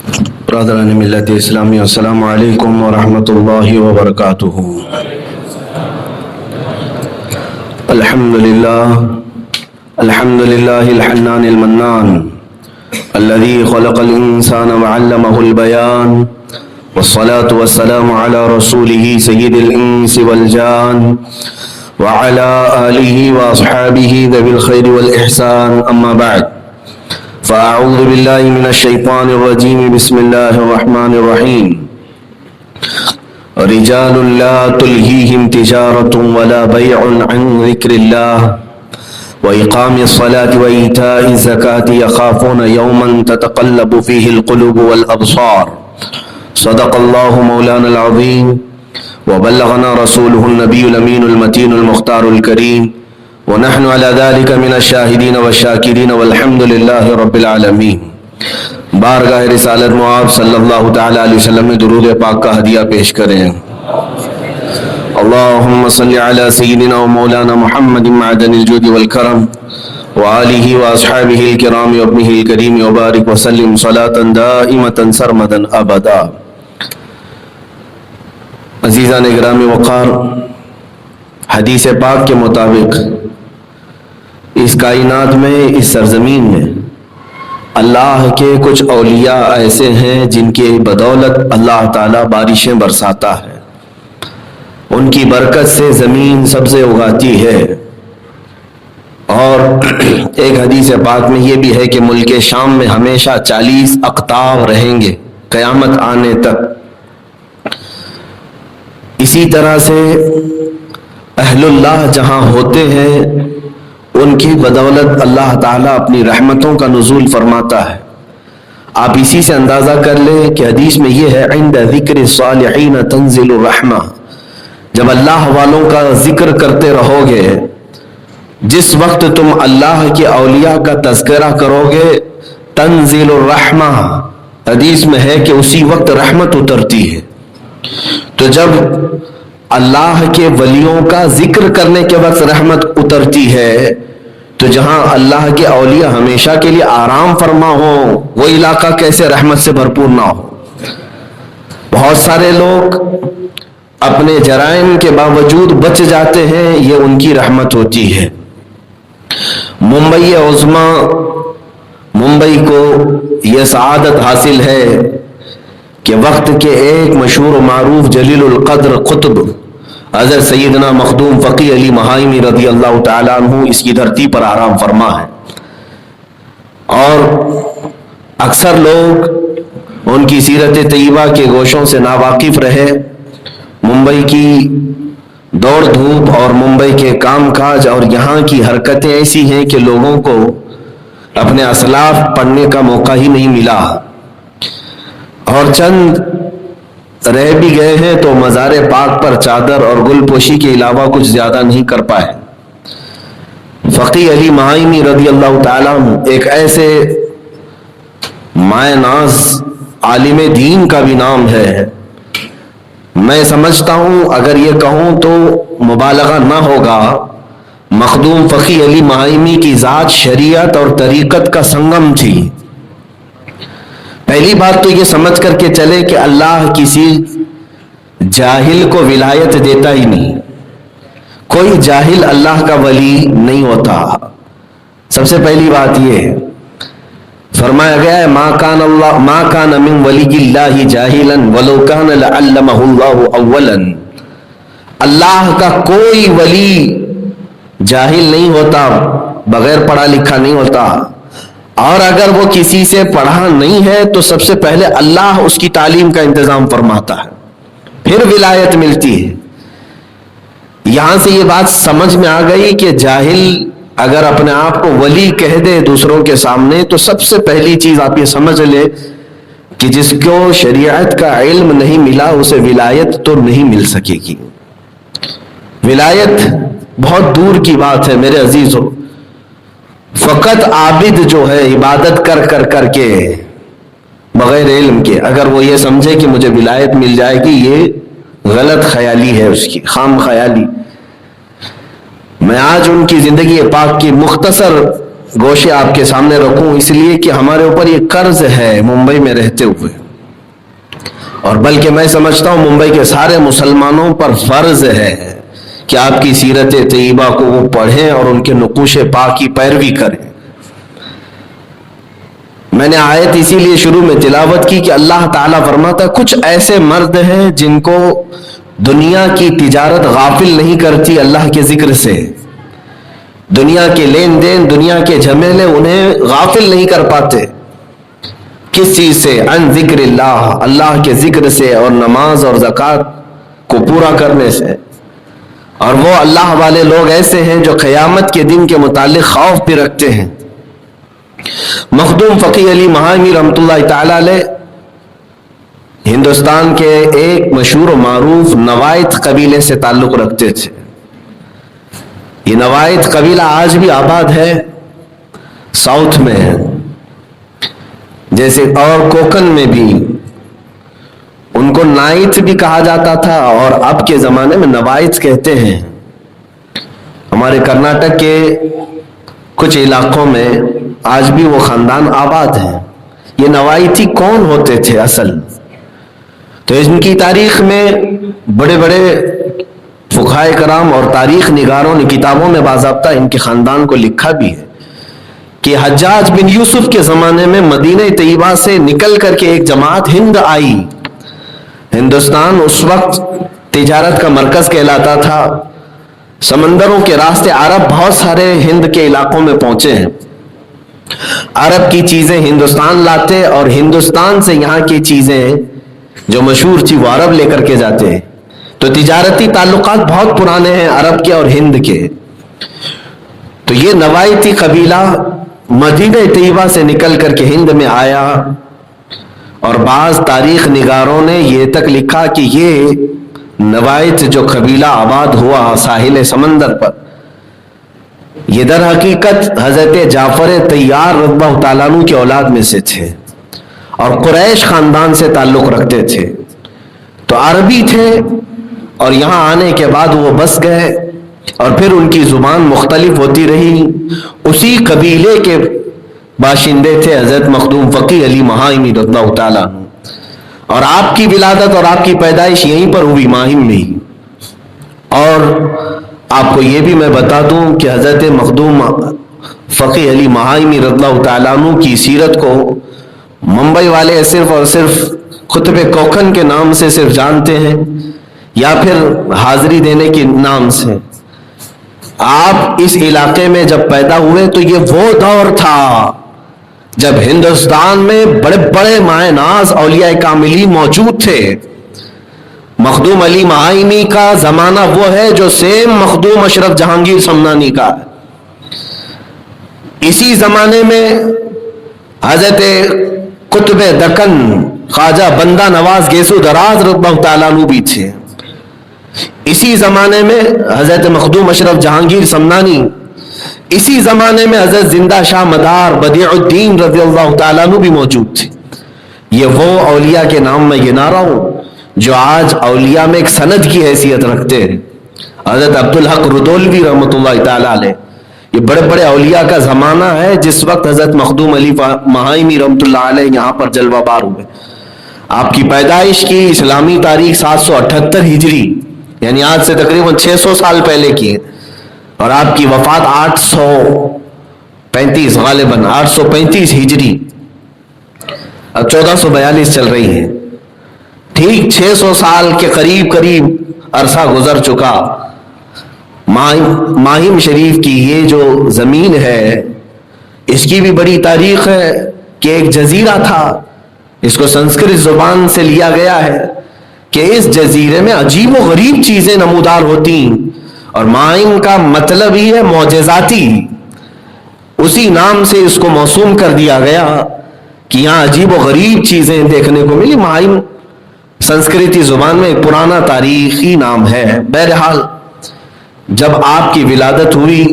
برادران ملت اسلامی، السلام علیکم ورحمۃ اللہ وبرکاتہ۔ الحمد للہ الحنان المنان الذي خلق الانسان وعلمه البيان، والصلاة والسلام على رسوله سيد الانس والجان وعلى آله واصحابه ذوي الخير والاحسان، اما بعد فأعوذ بالله من الشيطان الرجيم، بسم الله الرحمن الرحيم۔ رجال لا تلهيهم تجارة ولا بيع عن ذكر الله وإقام الصلاة وإيتاء الزكاة يخافون يوما تتقلب فيه القلوب والأبصار، صدق الله مولانا العظيم وبلغنا رسوله النبي الأمين المتين المختار الكريم، ونحن على ذلك من الشاهدين والشاكرين والحمد لله رب العالمین۔ بارگاہ رسالت معاب صلی اللہ تعالی علیہ وسلم میں درود پاک کا ہدیہ پیش کریں۔ اللہم صلی علی سیدنا و مولانا محمد معدن الجود والکرم وآلہ واصحابہ الکرام وابنہ الکریم وبارک وسلم صلاة دائمة سرمدا ابدا۔ عزیزان اکرام وقار، حدیث پاک کے مطابق اس کائنات میں، اس سرزمین میں اللہ کے کچھ اولیاء ایسے ہیں جن کی بدولت اللہ تعالیٰ بارشیں برساتا ہے، ان کی برکت سے زمین سبزے اگاتی ہے۔ اور ایک حدیث پاک میں یہ بھی ہے کہ ملک شام میں ہمیشہ 40 اقطاب رہیں گے قیامت آنے تک۔ اسی طرح سے اہل اللہ جہاں ہوتے ہیں ان کی بدولت اللہ تعالیٰ اپنی رحمتوں کا نزول فرماتا ہے۔ آپ اسی سے اندازہ کر لیں کہ حدیث میں یہ ہے، عند ذکر الصالحین تنزل الرحمہ، جب اللہ والوں کا ذکر کرتے رہو گے، جس وقت تم اللہ کے اولیاء کا تذکرہ کرو گے، تنزل الرحمہ، حدیث میں ہے کہ اسی وقت رحمت اترتی ہے۔ تو جب اللہ کے ولیوں کا ذکر کرنے کے وقت رحمت اترتی ہے، تو جہاں اللہ کے اولیاء ہمیشہ کے لیے آرام فرما ہو، وہ علاقہ کیسے رحمت سے بھرپور نہ ہو۔ بہت سارے لوگ اپنے جرائم کے باوجود بچ جاتے ہیں، یہ ان کی رحمت ہوتی ہے۔ ممبئی عظما، ممبئی کو یہ سعادت حاصل ہے کہ وقت کے ایک مشہور و معروف جلیل القدر قطب حضرت سیدنا مخدوم فقی علی مہائمی رضی اللہ تعالیٰ عنہ اس کی دھرتی پر آرام فرما ہے، اور اکثر لوگ ان کی سیرت طیبہ کے گوشوں سے ناواقف رہے۔ ممبئی کی دوڑ دھوپ اور ممبئی کے کام کاج اور یہاں کی حرکتیں ایسی ہیں کہ لوگوں کو اپنے اسلاف پڑھنے کا موقع ہی نہیں ملا، اور چند رہ بھی گئے ہیں تو مزار پاک پر چادر اور گل پوشی کے علاوہ کچھ زیادہ نہیں کر پائے۔ فقی علی مہائمی رضی اللہ تعالیٰ ایک ایسے مائے ناز عالم دین کا بھی نام ہے۔ میں سمجھتا ہوں اگر یہ کہوں تو مبالغہ نہ ہوگا، مخدوم فقی علی مہائمی کی ذات شریعت اور طریقت کا سنگم تھی۔ پہلی بات تو یہ سمجھ کر کے چلے کہ اللہ کسی جاہل کو ولایت دیتا ہی نہیں، کوئی جاہل اللہ کا ولی نہیں ہوتا۔ سب سے پہلی بات یہ فرمایا گیا ہے، ما کان من ولی اللہ جاہلا ولو کان لعلمہ اللہ اولا، اللہ کا کوئی ولی جاہل نہیں ہوتا، بغیر پڑھا لکھا نہیں ہوتا، اور اگر وہ کسی سے پڑھا نہیں ہے تو سب سے پہلے اللہ اس کی تعلیم کا انتظام فرماتا ہے، پھر ولایت ملتی ہے۔ یہاں سے یہ بات سمجھ میں آ گئی کہ جاہل اگر اپنے آپ کو ولی کہہ دے دوسروں کے سامنے، تو سب سے پہلی چیز آپ یہ سمجھ لے کہ جس کو شریعت کا علم نہیں ملا اسے ولایت تو نہیں مل سکے گی۔ ولایت بہت دور کی بات ہے میرے عزیزو۔ فقط عابد جو ہے عبادت کر کے بغیر علم کے، اگر وہ یہ سمجھے کہ مجھے ولایت مل جائے گی، یہ غلط خیالی ہے اس کی، خام خیالی۔ میں آج ان کی زندگی پاک کی مختصر گوشے آپ کے سامنے رکھوں، اس لیے کہ ہمارے اوپر یہ قرض ہے ممبئی میں رہتے ہوئے، اور بلکہ میں سمجھتا ہوں ممبئی کے سارے مسلمانوں پر فرض ہے کہ آپ کی سیرت طیبہ کو وہ پڑھیں اور ان کے نقوش پاک کی پیروی کریں۔ میں نے آیت اسی لیے شروع میں تلاوت کی کہ اللہ تعالیٰ فرماتا ہے کچھ ایسے مرد ہیں جن کو دنیا کی تجارت غافل نہیں کرتی اللہ کے ذکر سے، دنیا کے لین دین، دنیا کے جھمیلے انہیں غافل نہیں کر پاتے۔ کس چیز سے؟ عن ذکر اللہ، اللہ کے ذکر سے اور نماز اور زکوٰۃ کو پورا کرنے سے۔ اور وہ اللہ والے لوگ ایسے ہیں جو قیامت کے دن کے متعلق خوف بھی رکھتے ہیں۔ مخدوم فقی علی مہامی رحمۃ اللہ تعالی علیہ ہندوستان کے ایک مشہور و معروف نوائت قبیلے سے تعلق رکھتے تھے۔ یہ نوائت قبیلہ آج بھی آباد ہے، ساؤتھ میں ہے، جیسے اور کوکن میں بھی ان کو نائت بھی کہا جاتا تھا اور اب کے زمانے میں نوائت کہتے ہیں۔ ہمارے کرناٹک کے کچھ علاقوں میں آج بھی وہ خاندان آباد ہیں۔ یہ نوائتی کون ہوتے تھے اصل؟ تو ان کی تاریخ میں بڑے بڑے فقہائے کرام اور تاریخ نگاروں نے کتابوں میں باضابطہ ان کے خاندان کو لکھا بھی ہے کہ حجاج بن یوسف کے زمانے میں مدینہ طیبہ سے نکل کر کے ایک جماعت ہند آئی۔ ہندوستان اس وقت تجارت کا مرکز کہلاتا تھا، سمندروں کے راستے عرب بہت سارے ہند کے علاقوں میں پہنچے ہیں، عرب کی چیزیں ہندوستان لاتے اور ہندوستان سے یہاں کی چیزیں جو مشہور تھی وہ عرب لے کر کے جاتے ہیں۔ تو تجارتی تعلقات بہت پرانے ہیں عرب کے اور ہند کے۔ تو یہ نوائتی قبیلہ مدینہ طیبہ سے نکل کر کے ہند میں آیا، اور بعض تاریخ نگاروں نے یہ تک لکھا کہ یہ نوائت جو قبیلہ آباد ہوا ساحل سمندر پر، یہ در حقیقت حضرت جعفر طیار رضی اللہ تعالیٰ عنہ کی اولاد میں سے تھے اور قریش خاندان سے تعلق رکھتے تھے، تو عربی تھے، اور یہاں آنے کے بعد وہ بس گئے اور پھر ان کی زبان مختلف ہوتی رہی۔ اسی قبیلے کے باشندے تھے حضرت مخدوم فقی علی مہامی رضی اللہ تعالیٰ عنہ، اور آپ کی ولادت اور آپ کی پیدائش یہیں پر ہوئی، ماہم میں ہی۔ اور آپ کو یہ بھی میں بتا دوں کہ حضرت مخدوم فقی علی مہامی رضی اللہ تعالیٰ عنہ کی سیرت کو ممبئی والے صرف اور صرف خطب کوکن کے نام سے صرف جانتے ہیں، یا پھر حاضری دینے کے نام سے۔ آپ اس علاقے میں جب پیدا ہوئے تو یہ وہ دور تھا جب ہندوستان میں بڑے بڑے مائے ناز اولیاء کاملین موجود تھے۔ مخدوم علی مہامی کا زمانہ وہ ہے جو سیم مخدوم اشرف جہانگیر سمنانی کا ہے۔ اسی زمانے میں حضرت قطب دکن خواجہ بندہ نواز گیسو دراز رضی اللہ تعالیٰ عنہ بھی تھے۔ اسی زمانے میں حضرت مخدوم اشرف جہانگیر سمنانی، اسی زمانے میں حضرت زندہ شاہ مدار بدیع الدین رضی اللہ تعالیٰ عنہ بھی موجود تھے۔ یہ وہ اولیاء کے نام میں گنا رہا ہوں جو آج اولیاء میں ایک سند کی حیثیت رکھتے ہیں۔ حضرت عبدالحق رودولوی رحمۃ اللہ تعالیٰ علیہ، یہ بڑے بڑے اولیاء کا زمانہ ہے جس وقت حضرت مخدوم علی مہامی رحمۃ اللہ علیہ یہاں پر جلوہ بار ہوئے۔ آپ کی پیدائش کی اسلامی تاریخ 778 ہجری، یعنی آج سے تقریباً 600 سال پہلے کی ہے، اور آپ کی وفات 835 غالباً 835 ہجری، اب 1442 چل رہی ہے، ٹھیک 600 سال کے قریب عرصہ گزر چکا۔ ماہم شریف کی یہ جو زمین ہے اس کی بھی بڑی تاریخ ہے کہ ایک جزیرہ تھا، اس کو سنسکرت زبان سے لیا گیا ہے کہ اس جزیرے میں عجیب و غریب چیزیں نمودار ہوتی ہیں، اور ماہم کا مطلب ہی ہے معجزاتی، اسی نام سے اس کو موسوم کر دیا گیا کہ یہاں عجیب و غریب چیزیں دیکھنے کو ملی۔ ماہم سنسکرتی زبان میں ایک پرانا تاریخی نام ہے۔ بہرحال جب آپ کی ولادت ہوئی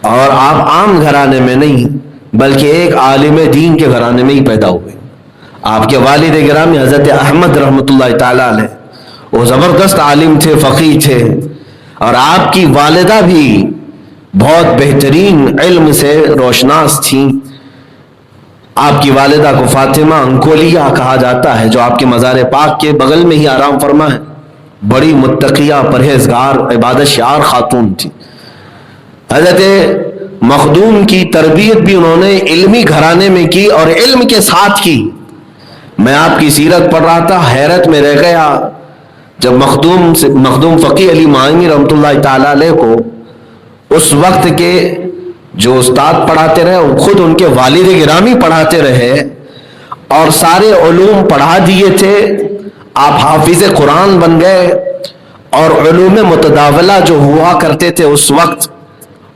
اور آپ عام گھرانے میں نہیں بلکہ ایک عالم دین کے گھرانے میں ہی پیدا ہوئے، آپ کے والد گرامی حضرت احمد رحمۃ اللہ تعالیٰ علیہ، وہ زبردست عالم تھے، فقیہ تھے، اور آپ کی والدہ بھی بہت بہترین علم سے روشناس تھیں. آپ کی والدہ کو فاطمہ انکولیہ کہا جاتا ہے، جو آپ کے مزار پاک کے بغل میں ہی آرام فرما ہے. بڑی متقیہ، پرہیزگار، عبادت شعار خاتون تھی. حضرت مخدوم کی تربیت بھی انہوں نے علمی گھرانے میں کی اور علم کے ساتھ کی. میں آپ کی سیرت پڑھ رہا تھا، حیرت میں رہ گیا جب مخدوم فقی علی معانی رحمۃ اللہ تعالی علیہ کو اس وقت کے جو استاد پڑھاتے رہے، خود ان کے والد گرامی پڑھاتے رہے اور سارے علوم پڑھا دیے تھے. آپ حافظ قرآن بن گئے اور علوم متداولہ جو ہوا کرتے تھے اس وقت،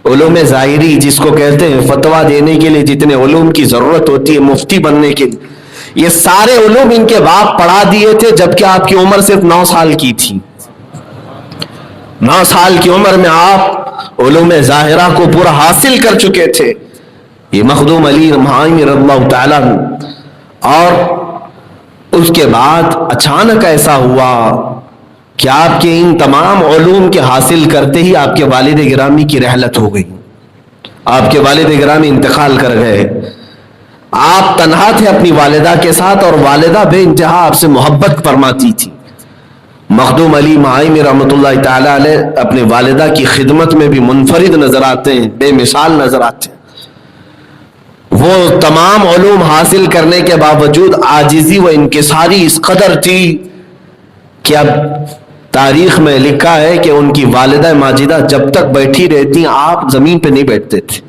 علوم ظاہری جس کو کہتے ہیں، فتویٰ دینے کے لیے جتنے علوم کی ضرورت ہوتی ہے مفتی بننے کے لیے، یہ سارے علوم ان کے باپ پڑھا دیے تھے جبکہ آپ کی عمر صرف 9 سال کی تھی. 9 سال کی عمر میں آپ علوم ظاہرہ کو پورا حاصل کر چکے تھے. یہ مخدوم علی معانی رضی اللہ تعالیٰ. اور اس کے بعد اچانک ایسا ہوا کہ آپ کے ان تمام علوم کے حاصل کرتے ہی آپ کے والد گرامی کی رحلت ہو گئی. آپ کے والد گرامی انتقال کر گئے. آپ تنہا تھے اپنی والدہ کے ساتھ اور والدہ بے انتہا آپ سے محبت فرماتی تھی. مخدوم علی معانی رحمۃ اللہ تعالی علیہ اپنی والدہ کی خدمت میں بھی منفرد نظر آتے ہیں، بے مثال نظر آتے ہیں. وہ تمام علوم حاصل کرنے کے باوجود عاجزی و انکساری اس قدر تھی کہ اب تاریخ میں لکھا ہے کہ ان کی والدہ ماجدہ جب تک بیٹھی رہتی آپ زمین پہ نہیں بیٹھتے تھے،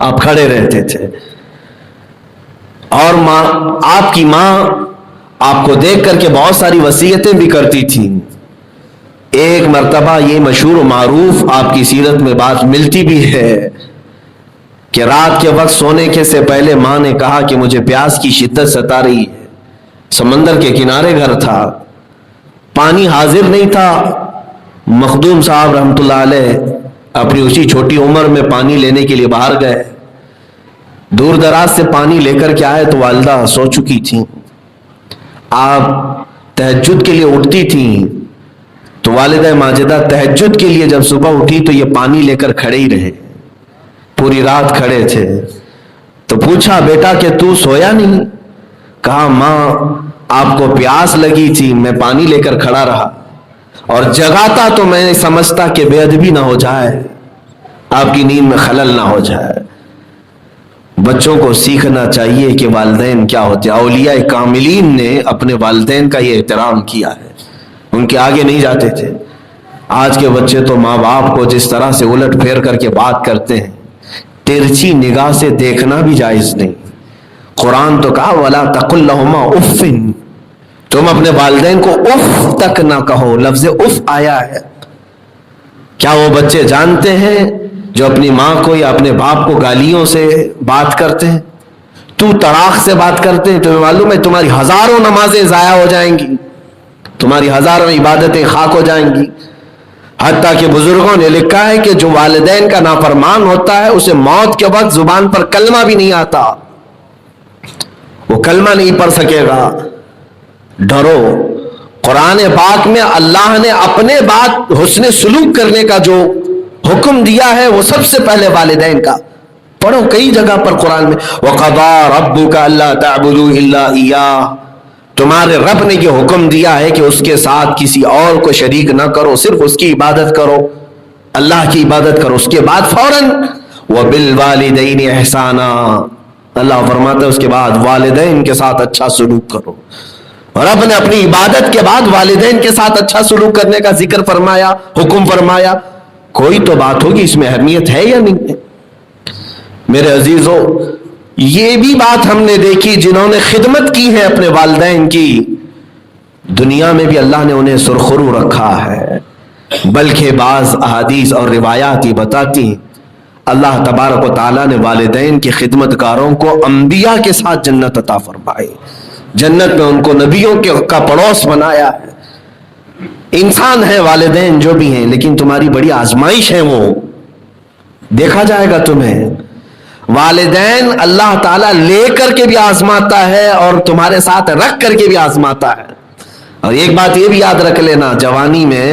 آپ کھڑے رہتے تھے. اور آپ کی ماں آپ کو دیکھ کر کے بہت ساری وصیتیں بھی کرتی تھی. ایک مرتبہ یہ مشہور و معروف آپ کی سیرت میں بات ملتی بھی ہے کہ رات کے وقت سونے کے سے پہلے ماں نے کہا کہ مجھے پیاس کی شدت ستا رہی ہے. سمندر کے کنارے گھر تھا، پانی حاضر نہیں تھا. مخدوم صاحب رحمۃ اللہ علیہ اپنی اسی چھوٹی عمر میں پانی لینے کے لیے باہر گئے. دور دراز سے پانی لے کر کے آئے تو والدہ سو چکی تھیں. آپ تہجد کے لیے اٹھتی تھیں تو والدہ ماجدہ تہجد کے لیے جب صبح اٹھی تو یہ پانی لے کر کھڑے ہی رہے، پوری رات کھڑے تھے. تو پوچھا بیٹا کہ تو سویا نہیں؟ کہا ماں آپ کو پیاس لگی تھی، میں پانی لے کر کھڑا رہا اور جگاتا تو میں سمجھتا کہ بے ادبی نہ ہو جائے، آپ کی نیند میں خلل نہ ہو جائے. بچوں کو سیکھنا چاہیے کہ والدین کیا ہوتے ہیں. اولیاء کاملین نے اپنے والدین کا یہ احترام کیا ہے، ان کے آگے نہیں جاتے تھے. آج کے بچے تو ماں باپ کو جس طرح سے الٹ پھیر کر کے بات کرتے ہیں، ترچھی نگاہ سے دیکھنا بھی جائز نہیں. قرآن تو کہا وَلَا تَقُلْ لَهُمَا اُفٍّ، تم اپنے والدین کو اف تک نہ کہو. لفظ اف آیا ہے. کیا وہ بچے جانتے ہیں جو اپنی ماں کو یا اپنے باپ کو گالیوں سے بات کرتے ہیں، تو تڑاک سے بات کرتے ہیں؟ تمہیں معلوم ہے تمہاری ہزاروں نمازیں ضائع ہو جائیں گی، تمہاری ہزاروں عبادتیں خاک ہو جائیں گی. حتیٰ کہ بزرگوں نے لکھا ہے کہ جو والدین کا نافرمان ہوتا ہے اسے موت کے وقت زبان پر کلمہ بھی نہیں آتا، وہ کلمہ نہیں پڑھ سکے گا. ڈرو. قرآن پاک میں اللہ نے اپنے بعد حسن سلوک کرنے کا جو حکم دیا ہے وہ سب سے پہلے والدین کا. پڑھو کئی جگہ پر قرآن میں وَقَضَىٰ رَبُّكَ أَلَّا تَعْبُدُوا إِلَّا إِيَّاهُ، تمہارے رب نے یہ حکم دیا ہے کہ اس کے ساتھ کسی اور کو شریک نہ کرو، صرف اس کی عبادت کرو، اللہ کی عبادت کرو. اس کے بعد فوراً وَبِالْوَالِدَيْنِ إِحْسَانًا، اللہ فرماتا ہے اس کے بعد والدین کے ساتھ اچھا سلوک کرو. رب نے اپنی عبادت کے بعد والدین کے ساتھ اچھا سلوک کرنے کا ذکر فرمایا، حکم فرمایا. کوئی تو بات ہوگی اس میں اہمیت ہے یا نہیں ہے؟ میرے عزیزو، یہ بھی بات ہم نے دیکھی جنہوں نے خدمت کی ہے اپنے والدین کی، دنیا میں بھی اللہ نے انہیں سرخرو رکھا ہے. بلکہ بعض احادیث اور روایات یہ بتاتی ہیں اللہ تبارک و تعالیٰ نے والدین کی خدمت کاروں کو انبیاء کے ساتھ جنت عطا فرمائی. جنت میں ان کو نبیوں کا پڑوس بنایا ہے. انسان ہیں والدین جو بھی ہیں، لیکن تمہاری بڑی آزمائش ہے، وہ دیکھا جائے گا تمہیں. والدین اللہ تعالیٰ لے کر کے بھی آزماتا ہے اور تمہارے ساتھ رکھ کر کے بھی آزماتا ہے. اور ایک بات یہ بھی یاد رکھ لینا، جوانی میں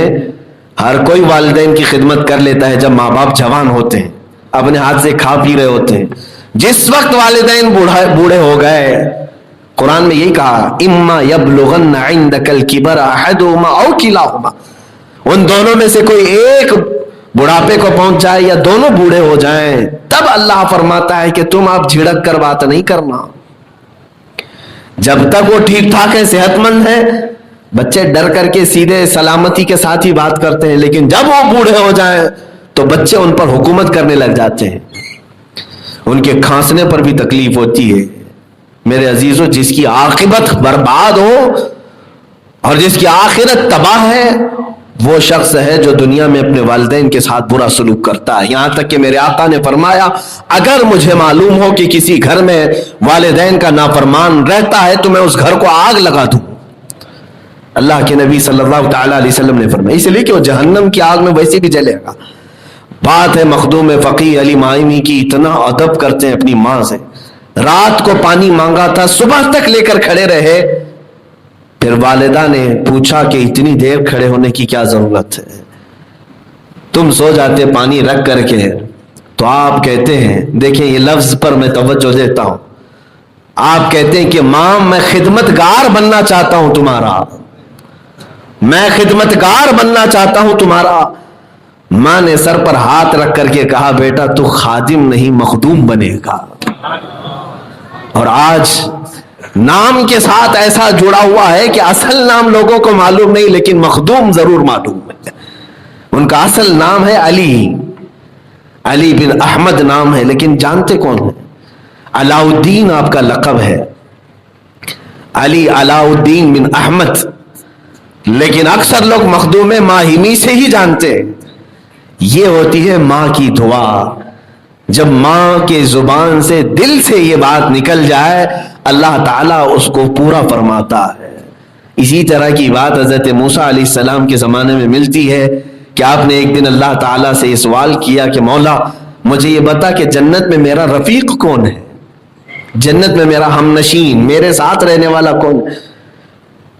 ہر کوئی والدین کی خدمت کر لیتا ہے جب ماں باپ جوان ہوتے ہیں، اپنے ہاتھ سے کھا پی رہے ہوتے ہیں۔ جس وقت والدین بوڑھے ہو گئے، قرآن میں یہی کہا اما یبلغن عندک الکبر احدہما او کلاہما، ان دونوں میں سے کوئی ایک بڑھاپے کو پہنچ جائے یا دونوں بوڑھے ہو جائیں، تب اللہ فرماتا ہے کہ تم آپ جھڑک کر بات نہیں کرنا۔ جب تک وہ ٹھیک ٹھاک ہے، صحت مند ہے، بچے ڈر کر کے سیدھے سلامتی کے ساتھ ہی بات کرتے ہیں، لیکن جب وہ بوڑھے ہو جائیں تو بچے ان پر حکومت کرنے لگ جاتے ہیں، ان کے کھانسنے پر بھی تکلیف ہوتی ہے۔ میرے عزیزو، جس کی عاقبت برباد ہو اور جس کی آخرت تباہ ہے، وہ شخص ہے جو دنیا میں اپنے والدین کے ساتھ برا سلوک کرتا ہے۔ یہاں تک کہ میرے آقا نے فرمایا اگر مجھے معلوم ہو کہ کسی گھر میں والدین کا نافرمان رہتا ہے تو میں اس گھر کو آگ لگا دوں۔ اللہ کے نبی صلی اللہ تعالی علیہ وسلم نے فرمایا، اس لیے کہ وہ جہنم کی آگ میں ویسے بھی جلے گا۔ بات ہے مخدوم فقیہ علی مائمی کی، اتنا ادب کرتے ہیں اپنی ماں سے، رات کو پانی مانگا تھا، صبح تک لے کر کھڑے رہے۔ پھر والدہ نے پوچھا کہ اتنی دیر کھڑے ہونے کی کیا ضرورت ہے، تم سو جاتے پانی رکھ کر کے۔ تو آپ کہتے ہیں، دیکھیں یہ لفظ پر میں توجہ دیتا ہوں، آپ کہتے ہیں کہ ماں میں خدمتگار بننا چاہتا ہوں تمہارا، میں خدمتگار بننا چاہتا ہوں تمہارا۔ ماں نے سر پر ہاتھ رکھ کر کے کہا بیٹا تو خادم نہیں مخدوم بنے گا۔ اور آج نام کے ساتھ ایسا جڑا ہوا ہے کہ اصل نام لوگوں کو معلوم نہیں، لیکن مخدوم ضرور معلوم ہے۔ ان کا اصل نام ہے علی بن احمد نام ہے، لیکن جانتے کون ہیں؟ علاء الدین آپ کا لقب ہے، علی علاء الدین بن احمد، لیکن اکثر لوگ مخدوم ماہمی سے ہی جانتے ہیں۔ یہ ہوتی ہے ماں کی دعا، جب ماں کے زبان سے دل سے یہ بات نکل جائے اللہ تعالیٰ اس کو پورا فرماتا ہے۔ اسی طرح کی بات حضرت موسیٰ علیہ السلام کے زمانے میں ملتی ہے کہ آپ نے ایک دن اللہ تعالیٰ سے یہ سوال کیا کہ مولا مجھے یہ بتا کہ جنت میں میرا رفیق کون ہے، جنت میں میرا ہم نشین، میرے ساتھ رہنے والا کون ہے؟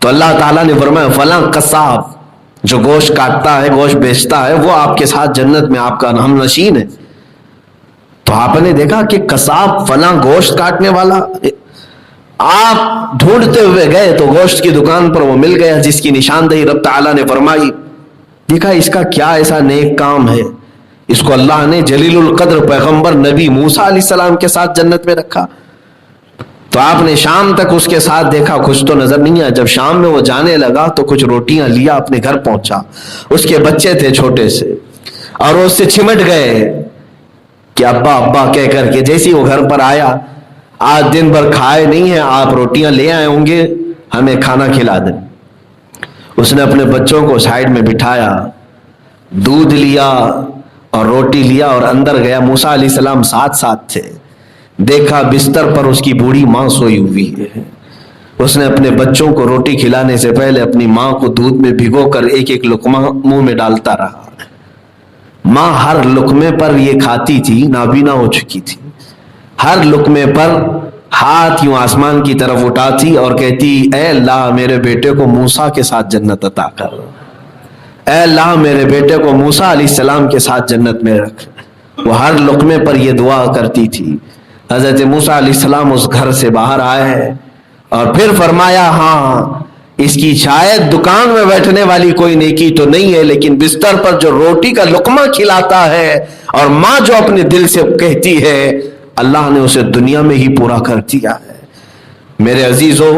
تو اللہ تعالیٰ نے فرمایا فلاں قصاب جو گوشت کاٹتا ہے، گوشت بیچتا ہے، وہ آپ کے ساتھ جنت میں آپ کا ہم نشین ہے۔ تو آپ نے دیکھا کہ قصاب فلاں گوشت کاٹنے والا، آپ ڈھونڈتے ہوئے گئے تو گوشت کی دکان پر وہ مل گیا جس کی نشاندہی رب تعالیٰ نے فرمائی۔ دیکھا اس کا کیا ایسا نیک کام ہے، اس کو اللہ نے جلیل القدر پیغمبر نبی موسیٰ علیہ السلام کے ساتھ جنت میں رکھا۔ تو آپ نے شام تک اس کے ساتھ دیکھا، کچھ تو نظر نہیں آیا۔ جب شام میں وہ جانے لگا تو کچھ روٹیاں لیا، اپنے گھر پہنچا، اس کے بچے تھے چھوٹے سے، اور وہ اس سے چمٹ گئے کہ ابا ابا کہہ کر کے۔ جیسے وہ گھر پر آیا، آج دن بھر کھائے نہیں ہیں آپ، روٹیاں لے آئے ہوں گے، ہمیں کھانا کھلا دیں۔ اس نے اپنے بچوں کو سائیڈ میں بٹھایا، دودھ لیا اور روٹی لیا اور اندر گیا۔ موسیٰ علیہ السلام ساتھ ساتھ تھے۔ دیکھا بستر پر اس کی بوڑھی ماں سوئی ہوئی ہے۔ اس نے اپنے بچوں کو روٹی کھلانے سے پہلے اپنی ماں کو دودھ میں بھگو کر ایک ایک لقمہ منہ میں ڈالتا رہا۔ ماں ہر لقمے پر یہ کھاتی تھی، نابینا ہو چکی تھی، ہر لقمے پر ہاتھ یوں آسمان کی طرف اٹھاتی اور کہتی اے اللہ میرے بیٹے کو موسیٰ کے ساتھ جنت عطا کر، اے اللہ میرے بیٹے کو موسیٰ علیہ السلام کے ساتھ جنت میں رکھ۔ وہ ہر لقمے پر یہ دعا کرتی تھی۔ حضرت موسیٰ علیہ السلام اس گھر سے باہر آئے اور پھر فرمایا ہاں اس کی شاید دکان میں بیٹھنے والی کوئی نیکی تو نہیں ہے، لیکن بستر پر جو روٹی کا لقمہ کھلاتا ہے اور ماں جو اپنے دل سے کہتی ہے اللہ نے اسے دنیا میں ہی پورا کر دیا ہے۔ میرے عزیزو،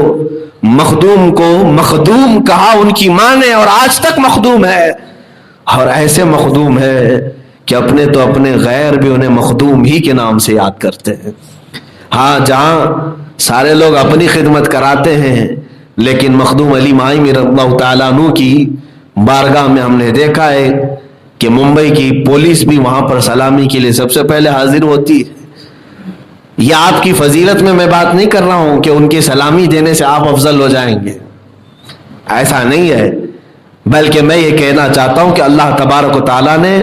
مخدوم کو مخدوم کہا ان کی ماں نے، اور آج تک مخدوم ہے، اور ایسے مخدوم ہے کہ اپنے تو اپنے غیر بھی انہیں مخدوم ہی کے نام سے یاد کرتے ہیں۔ ہاں جہاں سارے لوگ اپنی خدمت کراتے ہیں، لیکن مخدوم علی مائمی رضی اللہ تعالیٰ عنہ کی بارگاہ میں ہم نے دیکھا ہے کہ ممبئی کی پولیس بھی وہاں پر سلامی کے لیے سب سے پہلے حاضر ہوتی ہے۔ یہ آپ کی فضیلت میں میں بات نہیں کر رہا ہوں کہ ان کی سلامی دینے سے آپ افضل ہو جائیں گے، ایسا نہیں ہے، بلکہ میں یہ کہنا چاہتا ہوں کہ اللہ تبارک و تعالیٰ نے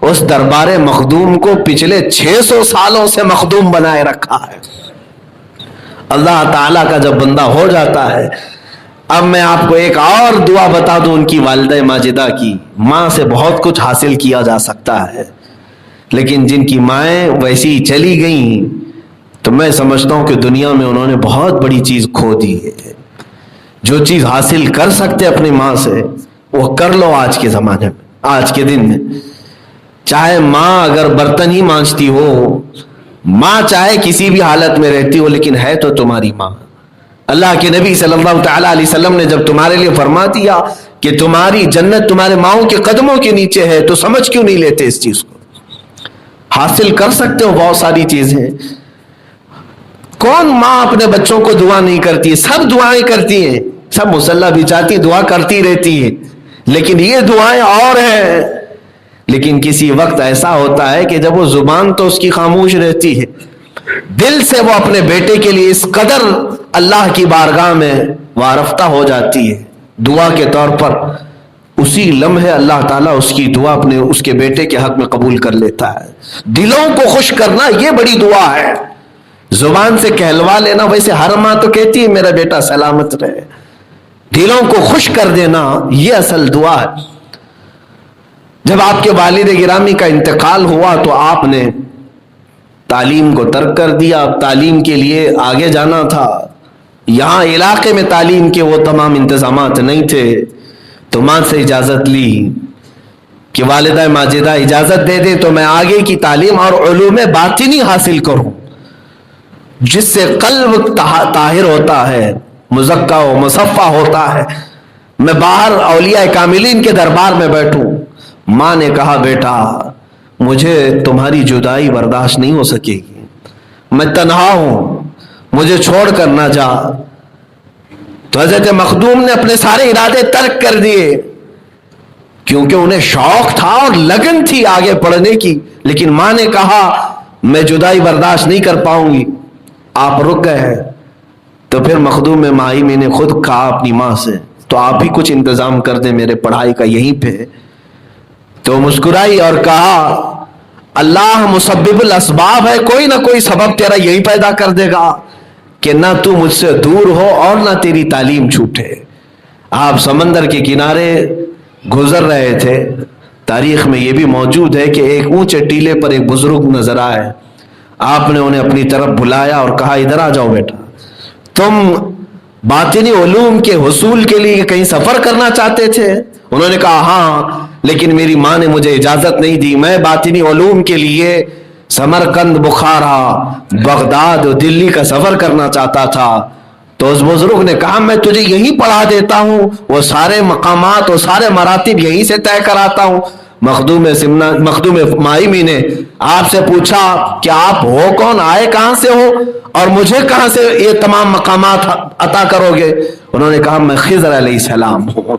اس دربار مخدوم کو پچھلے 600 سالوں سے مخدوم بنائے رکھا ہے۔ اللہ تعالیٰ کا جب بندہ ہو جاتا ہے اب میں آپ کو ایک اور دعا بتا دوں ان کی والدہ ماجدہ کی. ماں سے بہت کچھ حاصل کیا جا سکتا ہے، لیکن جن کی مائیں ویسی چلی گئیں تو میں سمجھتا ہوں کہ دنیا میں انہوں نے بہت بڑی چیز کھو دی ہے. جو چیز حاصل کر سکتے اپنی ماں سے وہ کر لو آج کے زمانے میں، آج کے دن میں. چاہے ماں اگر برتن ہی مانجتی ہو، ماں چاہے کسی بھی حالت میں رہتی ہو، لیکن ہے تو تمہاری ماں. اللہ کے نبی صلی اللہ تعالیٰ علیہ وسلم نے جب تمہارے لیے فرما دیا کہ تمہاری جنت تمہارے ماؤں کے قدموں کے نیچے ہے، تو سمجھ کیوں نہیں لیتے اس چیز کو؟ حاصل کر سکتے ہو بہت ساری چیزیں. کون ماں اپنے بچوں کو دعا نہیں کرتی ہے؟ سب دعائیں کرتی ہیں، سب مصلی بھی چاہتی، دعا کرتی رہتی ہے، لیکن یہ دعائیں اور ہیں. لیکن کسی وقت ایسا ہوتا ہے کہ جب وہ زبان تو اس کی خاموش رہتی ہے، دل سے وہ اپنے بیٹے کے لیے اس قدر اللہ کی بارگاہ میں وارفتہ ہو جاتی ہے دعا کے طور پر، اسی لمحے اللہ تعالیٰ اس کی دعا اپنے اس کے بیٹے کے حق میں قبول کر لیتا ہے. دلوں کو خوش کرنا یہ بڑی دعا ہے. زبان سے کہلوا لینا، ویسے ہر ماں تو کہتی ہے میرا بیٹا سلامت رہے، دلوں کو خوش کر دینا یہ اصل دعا ہے. جب آپ کے والد گرامی کا انتقال ہوا تو آپ نے تعلیم کو ترک کر دیا. اب تعلیم کے لیے آگے جانا تھا، یہاں علاقے میں تعلیم کے وہ تمام انتظامات نہیں تھے، تو ماں سے اجازت لی کہ والدہ ماجدہ اجازت دے دے تو میں آگے کی تعلیم اور علوم باطنی حاصل کروں، جس سے قلب طاہر ہوتا ہے، مزکا و مصفہ ہوتا ہے، میں باہر اولیاء کاملین کے دربار میں بیٹھوں. ماں نے کہا بیٹا مجھے تمہاری جدائی برداشت نہیں ہو سکے گی، میں تنہا ہوں، مجھے چھوڑ کر نہ جا. تو حضرت مخدوم نے اپنے سارے ارادے ترک کر دیے، کیونکہ انہیں شوق تھا اور لگن تھی آگے پڑھنے کی. لیکن ماں نے کہا میں جدائی برداشت نہیں کر پاؤں گی. آپ رک گئے ہیں. تو پھر مخدوم ماہی نے خود کہا اپنی ماں سے تو آپ بھی کچھ انتظام کر دیں میرے پڑھائی کا یہیں پہ. تو مسکرائی اور کہا اللہ مسبب الاسباب ہے، کوئی نہ کوئی سبب تیرا یہی پیدا کر دے گا کہ نہ تو مجھ سے دور ہو اور نہ تیری تعلیم چھوٹے. آپ سمندر کے کنارے گزر رہے تھے. تاریخ میں یہ بھی موجود ہے کہ ایک اونچے ٹیلے پر ایک بزرگ نظر آئے. آپ نے انہیں اپنی طرف بلایا اور کہا ادھر آ جاؤ بیٹا، تم باطنی علوم کے حصول کے لیے کہیں سفر کرنا چاہتے تھے؟ انہوں نے کہا ہاں، لیکن میری ماں نے مجھے اجازت نہیں دی. میں باطنی علوم کے لیے سمرقند، بخارا، بغداد اور دلی کا سفر کرنا چاہتا تھا. تو اس بزرگ نے کہا میں تجھے یہی پڑھا دیتا ہوں، وہ سارے مقامات اور سارے مراتب یہیں سے طے کراتا ہوں. مخدوم مائمی نے آپ سے پوچھا کہ آپ ہو کون، آئے کہاں سے ہو اور مجھے کہاں سے یہ تمام مقامات عطا کرو گے؟ انہوں نے کہا میں خضر علیہ السلام ہوں،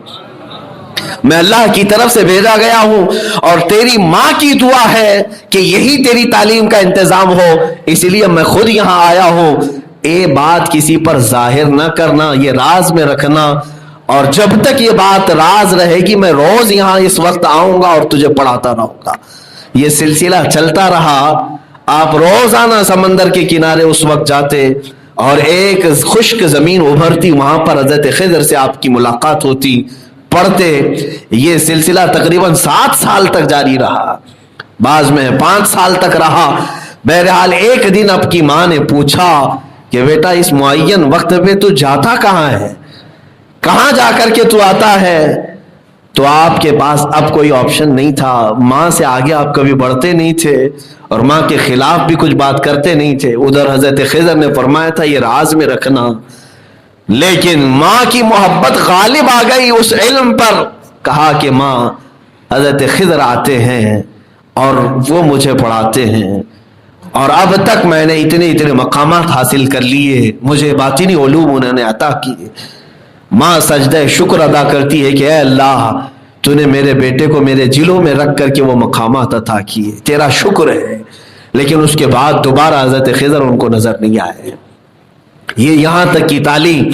میں اللہ کی طرف سے بھیجا گیا ہوں اور تیری ماں کی دعا ہے کہ یہی تیری تعلیم کا انتظام ہو، اس لیے میں خود یہاں آیا ہوں. یہ بات کسی پر ظاہر نہ کرنا، یہ راز میں رکھنا، اور جب تک یہ بات راز رہے گی میں روز یہاں اس وقت آؤں گا اور تجھے پڑھاتا رہوں گا. یہ سلسلہ چلتا رہا. آپ روزانہ سمندر کے کنارے اس وقت جاتے اور ایک خشک زمین ابھرتی، وہاں پر حضرت خضر سے آپ کی ملاقات ہوتی، پڑھتے. یہ سلسلہ تقریباً 7 سال تک جاری رہا، بعض میں 5 سال تک رہا. بہرحال ایک دن آپ کی ماں نے پوچھا کہ بیٹا اس معین وقت پہ تو جاتا کہاں ہے، کہاں جا کر کے تو آتا ہے؟ تو آپ کے پاس اب کوئی آپشن نہیں تھا. ماں سے آگے آپ کبھی بڑھتے نہیں تھے اور ماں کے خلاف بھی کچھ بات کرتے نہیں تھے. ادھر حضرت خضر نے فرمایا تھا یہ راز میں رکھنا، لیکن ماں کی محبت غالب آ گئی اس علم پر. کہا کہ ماں حضرت خضر آتے ہیں اور وہ مجھے پڑھاتے ہیں، اور اب تک میں نے اتنے مقامات حاصل کر لیے، مجھے باطنی علوم انہوں نے عطا کیے. ماں سجدہ شکر ادا کرتی ہے کہ اے اللہ تو نے میرے بیٹے کو میرے جلوں میں رکھ کر کے وہ مقامات عطا کیے، تیرا شکر ہے. لیکن اس کے بعد دوبارہ حضرت خضر ان کو نظر نہیں آئے. یہ یہاں تک کی تعلیم.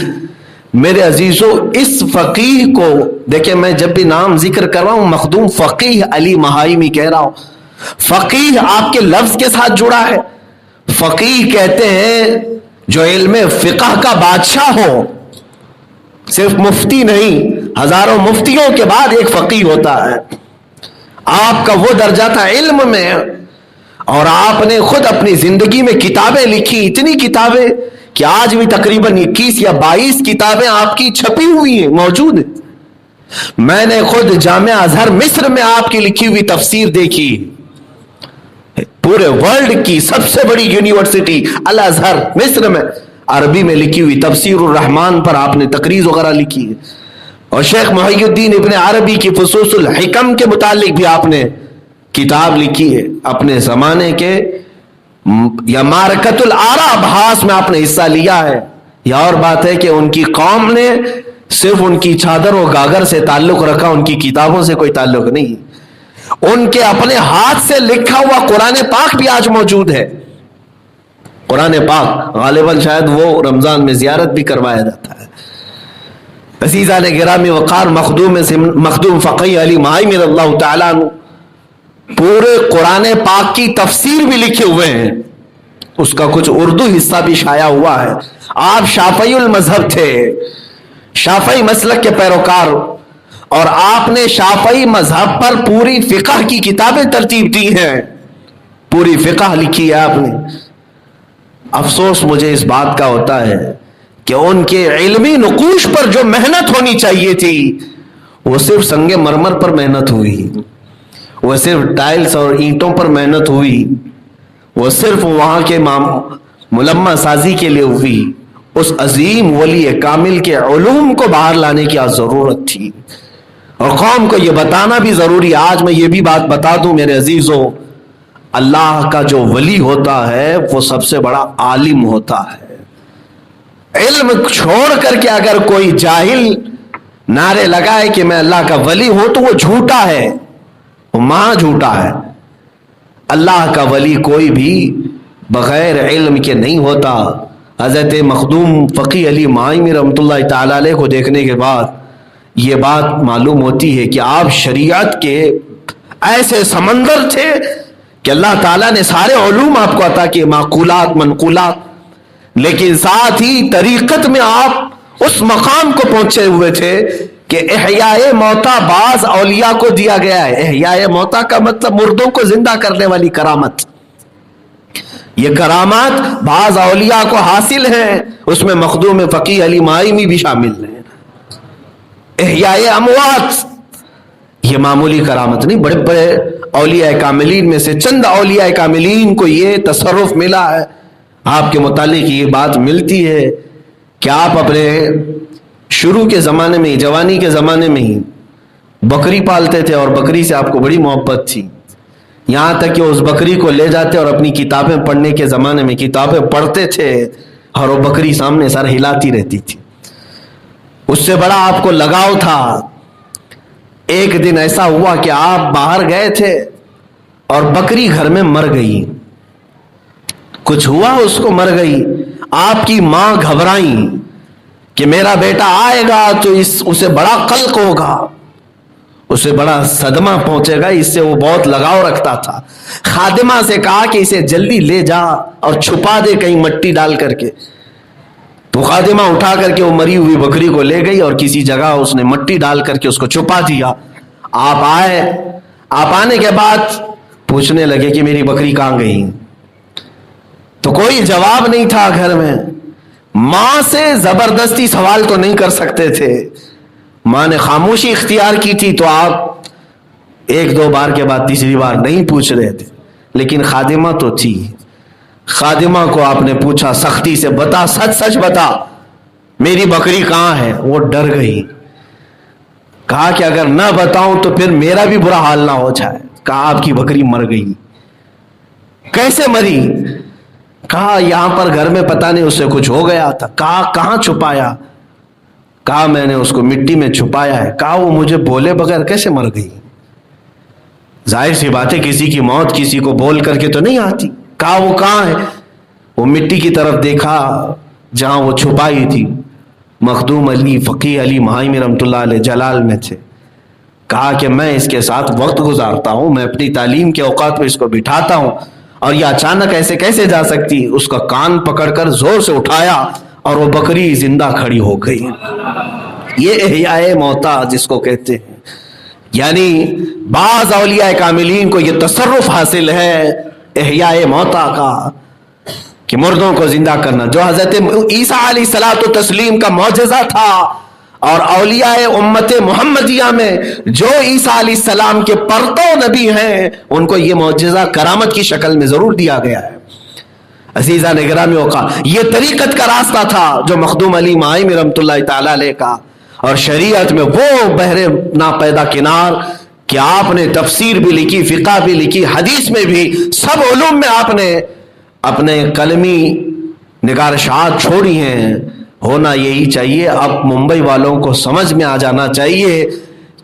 میرے عزیزو اس فقیہ کو دیکھیں، میں جب بھی نام ذکر کر رہا ہوں مخدوم فقیہ علی مہائمی کہہ رہا ہوں. فقیہ آپ کے لفظ کے ساتھ جڑا ہے. فقیہ کہتے ہیں جو علم فقہ کا بادشاہ ہو. صرف مفتی نہیں، ہزاروں مفتیوں کے بعد ایک فقیہ ہوتا ہے. آپ کا وہ درجہ تھا علم میں، اور آپ نے خود اپنی زندگی میں کتابیں لکھی، اتنی کتابیں کہ آج بھی تقریباً 21 یا 22 کتابیں آپ کی چھپی ہوئی ہیں، موجود ہیں. میں نے خود جامعہ ازہر مصر میں آپ کی لکھی ہوئی تفسیر دیکھی. پورے ورلڈ کی سب سے بڑی یونیورسٹی الازہر مصر میں عربی میں لکھی ہوئی تفسیر الرحمن پر آپ نے تقریر وغیرہ لکھی ہے. اور شیخ محی الدین ابن عربی کی فصوص الحکم کے متعلق بھی آپ نے کتاب لکھی ہے. اپنے زمانے کے یا معرکۃ الآراء بحث میں آپ نے حصہ لیا ہے. یہ اور بات ہے کہ ان کی قوم نے صرف ان کی چادر و گاگر سے تعلق رکھا، ان کی کتابوں سے کوئی تعلق نہیں. ان کے اپنے ہاتھ سے لکھا ہوا قرآن پاک بھی آج موجود ہے. قرآن پاک غالباً شاید وہ رمضان میں زیارت بھی کروایا جاتا ہے. عزیزان گرامی وقار، مخدوم فقیہ علی مہائی رضی اللہ تعالیٰ عنہ پورے قرآن پاک کی تفسیر بھی لکھے ہوئے ہیں. اس کا کچھ اردو حصہ بھی شائع ہوا ہے. آپ شافعی المذہب تھے، شافعی مسلک کے پیروکار، اور آپ نے شافعی مذہب پر پوری فقہ کی کتابیں ترتیب دی ہیں، پوری فقہ لکھی ہے آپ نے. افسوس مجھے اس بات کا ہوتا ہے کہ ان کے علمی نقوش پر جو محنت ہونی چاہیے تھی وہ صرف سنگ مرمر پر محنت ہوئی، وہ صرف ٹائلز اور اینٹوں پر محنت ہوئی، وہ صرف وہاں کے ملمہ سازی کے لیے ہوئی. اس عظیم ولی کامل کے علوم کو باہر لانے کی ضرورت تھی، اور قوم کو یہ بتانا بھی ضروری ہے. آج میں یہ بھی بات بتا دوں میرے عزیزوں، اللہ کا جو ولی ہوتا ہے وہ سب سے بڑا عالم ہوتا ہے. علم چھوڑ کر کے اگر کوئی جاہل نعرے لگائے کہ میں اللہ کا ولی ہوں تو وہ جھوٹا ہے، وہ ماں جھوٹا ہے. اللہ کا ولی کوئی بھی بغیر علم کے نہیں ہوتا. حضرت مخدوم فقی علی مہائی رحمۃ اللہ تعالی علیہ کو دیکھنے کے بعد یہ بات معلوم ہوتی ہے کہ آپ شریعت کے ایسے سمندر تھے کہ اللہ تعالیٰ نے سارے علوم آپ کو عطا کیے، معقولات منقولات، لیکن ساتھ ہی طریقت میں آپ اس مقام کو پہنچے ہوئے تھے کہ احیاء موتا بعض اولیاء کو دیا گیا ہے. احیاء موتا کا مطلب مردوں کو زندہ کرنے والی کرامت. یہ کرامات بعض اولیاء کو حاصل ہیں، اس میں مخدوم فقی علی مہائی بھی شامل ہیں. احیاء اموات یہ معمولی کرامت نہیں، بڑے بڑے اولیاء کاملین میں سے چند اولیاء کاملین کو یہ تصرف ملا ہے. آپ کے متعلق یہ بات ملتی ہے کہ آپ اپنے شروع کے زمانے میں ہی، جوانی کے زمانے میں ہی بکری پالتے تھے، اور بکری سے آپ کو بڑی محبت تھی، یہاں تک کہ اس بکری کو لے جاتے اور اپنی کتابیں پڑھنے کے زمانے میں کتابیں پڑھتے تھے، اور وہ بکری سامنے سر ہلاتی رہتی تھی. اس سے بڑا آپ کو لگاؤ تھا. ایک دن ایسا ہوا کہ آپ باہر گئے تھے اور بکری گھر میں مر گئی. کچھ ہوا اس کو، مر گئی. آپ کی ماں گھبرائیں کہ میرا بیٹا آئے گا تو اسے بڑا قلق ہوگا، اسے بڑا صدمہ پہنچے گا. اس سے وہ بہت لگاؤ رکھتا تھا. خادمہ سے کہا کہ اسے جلدی لے جا اور چھپا دے کہیں مٹی ڈال کر کے. تو خادمہ اٹھا کر کے وہ مری ہوئی بکری کو لے گئی اور کسی جگہ اس نے مٹی ڈال کر کے اس کو چھپا دیا. آپ آئے، آپ آنے کے بعد پوچھنے لگے کہ میری بکری کہاں گئی؟ تو کوئی جواب نہیں تھا گھر میں. ماں سے زبردستی سوال تو نہیں کر سکتے تھے، ماں نے خاموشی اختیار کی تھی، تو آپ ایک دو بار کے بعد تیسری بار نہیں پوچھ رہے تھے. لیکن خادمہ تو تھی. خادمہ کو آپ نے پوچھا سختی سے، بتا، سچ سچ بتا میری بکری کہاں ہے؟ وہ ڈر گئی. کہا کہ اگر نہ بتاؤں تو پھر میرا بھی برا حال نہ ہو جائے. کہا آپ کی بکری مر گئی. کیسے مری؟ کہا یہاں پر گھر میں پتہ نہیں اس سے کچھ ہو گیا تھا. کہا کہاں چھپایا؟ کہا میں نے اس کو مٹی میں چھپایا ہے. کہا وہ مجھے بولے بغیر کیسے مر گئی؟ ظاہر سی بات ہے کسی کی موت کسی کو بول کر کے تو نہیں آتی. کہا وہ کہاں ہے؟ وہ مٹی کی طرف دیکھا جہاں وہ چھپائی تھی. مخدوم علی فقی علی مہائی رحمۃ اللہ علیہ جلال میں تھے. کہا کہ میں اس کے ساتھ وقت گزارتا ہوں، میں اپنی تعلیم کے اوقات میں اس کو بٹھاتا ہوں، اور یہ اچانک ایسے کیسے جا سکتی؟ اس کا کان پکڑ کر زور سے اٹھایا اور وہ بکری زندہ کھڑی ہو گئی. یہ احیاء موتا جس کو کہتے ہیں، یعنی بعض اولیاء کاملین کو یہ تصرف حاصل ہے احیاء موتا کا کہ مردوں کو زندہ کرنا، جو حضرت عیسیٰ علیہ الصلوۃ والتسلیم کا معجزہ تھا، اور اولیاء امت محمدیہ میں جو عیسیٰ علیہ السلام کے پرتو نبی ہیں ان کو یہ معجزہ کرامت کی شکل میں ضرور دیا گیا ہے۔ عزیزان گرامی وقار، یہ طریقت کا راستہ تھا جو مخدوم علی ماہمی رحمۃ اللہ تعالی علیہ کا، اور شریعت میں وہ بہر ناپیدا کنار کہ آپ نے تفسیر بھی لکھی، فقہ بھی لکھی، حدیث میں بھی، سب علوم میں آپ نے اپنے قلمی نگارشات چھوڑی ہیں۔ ہونا یہی چاہیے، اب ممبئی والوں کو سمجھ میں آ جانا چاہیے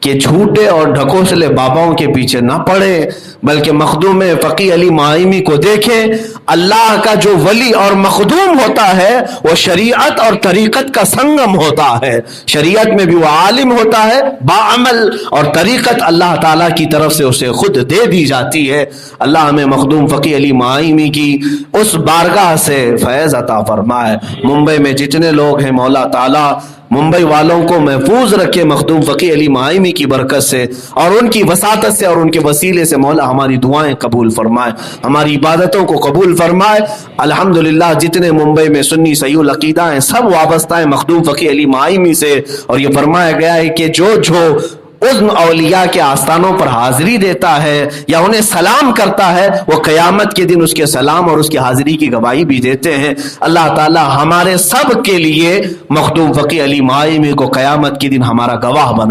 کہ جھوٹے اور ڈھکوسلے باباؤں کے پیچھے نہ پڑے، بلکہ مخدوم فقی علی ماہمی کو دیکھیں۔ اللہ کا جو ولی اور مخدوم ہوتا ہے وہ شریعت اور طریقت کا سنگم ہوتا ہے، شریعت میں بھی وہ عالم ہوتا ہے باعمل، اور طریقت اللہ تعالیٰ کی طرف سے اسے خود دے دی جاتی ہے۔ اللہ ہمیں مخدوم فقی علی ماہمی کی اس بارگاہ سے فیض عطا فرمائے۔ ممبئی میں جتنے لوگ ہیں مولا تعالیٰ ممبئی والوں کو محفوظ رکھے مخدوم فقی علی ماہمی کی برکت سے اور ان کی وساطت سے اور ان کے وسیلے سے۔ مولا ہماری دعائیں قبول فرمائے، ہماری عبادتوں کو قبول فرمائے۔ الحمدللہ جتنے ممبئی میں سنی صحیح العقیدہ ہیں سب وابستہ ہیں مخدوم فقی علی ماہمی سے، اور یہ فرمایا گیا ہے کہ جو ان اولیاء کے آستانوں پر حاضری دیتا ہے یا انہیں سلام کرتا ہے وہ قیامت کے دن اس کے سلام اور اس کی حاضری کی گواہی بھی دیتے ہیں۔ اللہ تعالی ہمارے سب کے لیے مخدوم فقی علی ماہمی کو قیامت کے دن ہمارا گواہ بنا